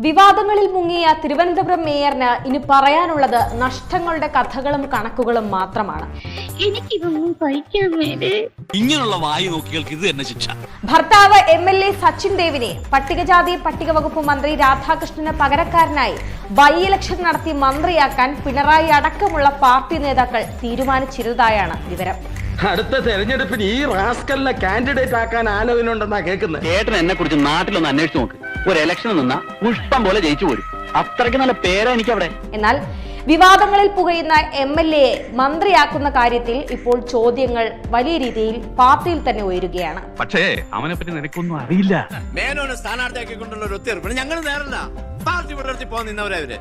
വിവാദങ്ങളിൽ മുങ്ങിയ തിരുവനന്തപുരം മേയറിന് ഇനി പറയാനുള്ളത് നഷ്ടങ്ങളുടെ കഥകളും കണക്കുകളും മാത്രമാണ്. എനിക്കിതൊന്നും കഴിക്കാൻ വേണ്ടി ഇങ്ങനെയുള്ള വായു നോക്കികൾക്ക് ഇത് തന്നെ ശിക്ഷ. ഭർത്താവ് MLA സച്ചിൻ ദേവിനെ പട്ടികജാതി പട്ടികവകുപ്പ് മന്ത്രി രാധാകൃഷ്ണന് പകരക്കാരനായി ബൈ ഇലക്ഷൻ നടത്തി മന്ത്രിയാക്കാൻ പിണറായി അടക്കമുള്ള പാർട്ടി നേതാക്കൾ തീരുമാനിച്ചിരുന്നതായാണ് വിവരം. അടുത്ത തെരഞ്ഞെടുപ്പിന് ഈ റാസ്കലിനെ കാൻഡിഡേറ്റ് ആക്കാൻ ആലോചനയുണ്ടെന്നാ കേൾക്കുന്നത്. ചേട്ടൻ എന്നെ കുറിച്ച് നാട്ടിലൊന്ന് അന്വേഷിച്ച് നോക്ക്. ഒരു ഇലക്ഷൻ നിന്നാ പുഷ്പം പോലെ ജയിച്ചു പോരും. അത്രയ്ക്ക് നല്ല പേരാ എനിക്കവിടെ. എന്നാൽ വിവാദങ്ങളിൽ പുകയുന്ന MLA മന്ത്രിയാക്കുന്ന കാര്യത്തിൽ ഇപ്പോൾ ചോദ്യങ്ങൾ വലിയ രീതിയിൽ പാർട്ടിയിൽ തന്നെ ഉയരുകയാണ്. പക്ഷേ അവനെ പറ്റി നിനക്കൊന്നും അറിയില്ല. മേനോനെ സ്ഥാനാർത്ഥിയാക്കിക്കൊണ്ടുള്ള ഒരു ഒത്തിരിപ്പ് ഞങ്ങൾ നേരല്ല പാർട്ടി വിടർത്തി പോകാൻ നിന്നവരവര്.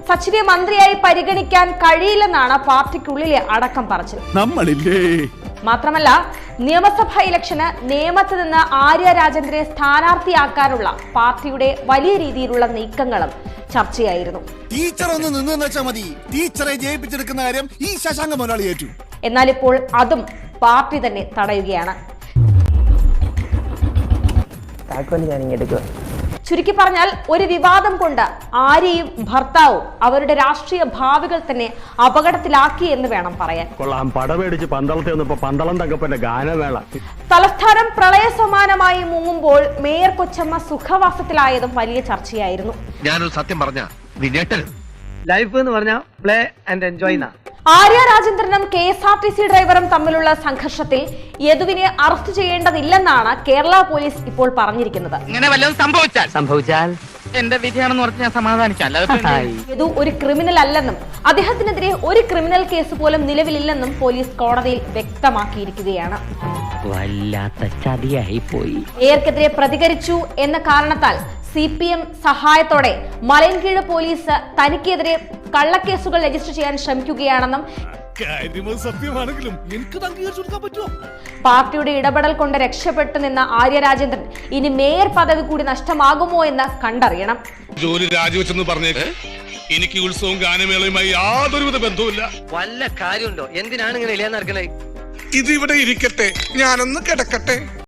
സച്ചിനെ മന്ത്രിയായി പരിഗണിക്കാൻ കഴിയില്ലെന്നാണ് പാർട്ടിക്കുള്ളിലെ അടക്കം പറച്ചിൽ. മാത്രമല്ല, നിയമസഭാ ഇലക്ഷന് നേമത്ത് നിന്ന് ആര്യ രാജേന്ദ്രനെ സ്ഥാനാർത്ഥിയാക്കാനുള്ള പാർട്ടിയുടെ വലിയ രീതിയിലുള്ള നീക്കങ്ങളും ചർച്ചയായിരുന്നു. ടീച്ചർ ഒന്ന് നിന്ന് വെച്ചാൽ മതി, ടീച്ചറെ ജയിപ്പിച്ചെടുക്കുന്ന കാര്യം ഈ ശശാങ്ക മുതലാളി ഏറ്റു. എന്നാൽ ഇപ്പോൾ അതും പാർട്ടി തന്നെ തടയുകയാണ്. ചുരുക്കി പറഞ്ഞാൽ, ഒരു വിവാദം കൊണ്ട് ആര്യയും ഭർത്താവും അവരുടെ രാഷ്ട്രീയ ഭാവികൾ തന്നെ അപകടത്തിലാക്കി എന്ന് വേണം പറയാൻ. കൊള്ളാം, പടമേടിച്ച് പന്തളത്തിൽ വന്നപ്പോ പന്തളം തങ്കപ്പന്റെ ഗാനമേള. തലസ്ഥാനം പ്രളയ സമാനമായി മുങ്ങുമ്പോൾ മേയർ കൊച്ചമ്മ സുഖവാസത്തിലായതും വലിയ ചർച്ചയായിരുന്നു. ഞാനൊരു സത്യം പറഞ്ഞ ലൈഫ് എന്ന് പറഞ്ഞാൽ പ്ലേ ആൻഡ് എൻജോയ്. ആര്യ രാജേന്ദ്രനും KSRTC ഡ്രൈവറും തമ്മിലുള്ള സംഘർഷത്തിൽ യദുവിനെ അറസ്റ്റ് ചെയ്യേണ്ടതില്ലെന്നാണ് കേരള പോലീസ് ഇപ്പോൾ പറഞ്ഞിരിക്കുന്നത്. ഇങ്ങനെ വല്ലതും സംഭവിച്ചാൽ എന്റെ വിധിയാണെന്ന് പറഞ്ഞ് ഞാൻ സമാധാനിക്കാം. യദു ഒരു ക്രിമിനൽ അല്ലെന്നും അദ്ദേഹത്തിനെതിരെ ഒരു ക്രിമിനൽ കേസ് പോലും നിലവിലില്ലെന്നും പോലീസ് കോടതിയിൽ വ്യക്തമാക്കിയിരിക്കുകയാണ്. വല്ലാത്ത ചതിയായി പോയി. മേയർക്കെതിരെ പ്രതികരിച്ചു എന്ന കാരണത്താൽ CPM സഹായത്തോടെ മലയൻകീഴ് പോലീസ് തനിക്കെതിരെ കള്ളക്കേസുകൾ രജിസ്റ്റർ ചെയ്യാൻ ശ്രമിക്കുകയാണെന്നും പാർട്ടിയുടെ ഇടപെടൽ കൊണ്ട് രക്ഷപ്പെട്ടു നിന്ന ആര്യ രാജേന്ദ്രൻ ഇനി മേയർ പദവി കൂടി നഷ്ടമാകുമോ എന്ന് കണ്ടറിയണം. ജോലി രാജിവെച്ചെന്ന് പറഞ്ഞേക്ക്. എനിക്ക് ഉത്സവവും ഗാനമേളയുമായി യാതൊരുവിധ ബന്ധവുമില്ല. വല്ല കാര്യമുണ്ടോ? എന്തിനാണ് ഇങ്ങനെ ഇല്ലാന്ന് നടക്കണേ? ഇത് ഇവിടെ ഇരിക്കട്ടെ, ഞാനൊന്ന് കിടക്കട്ടെ.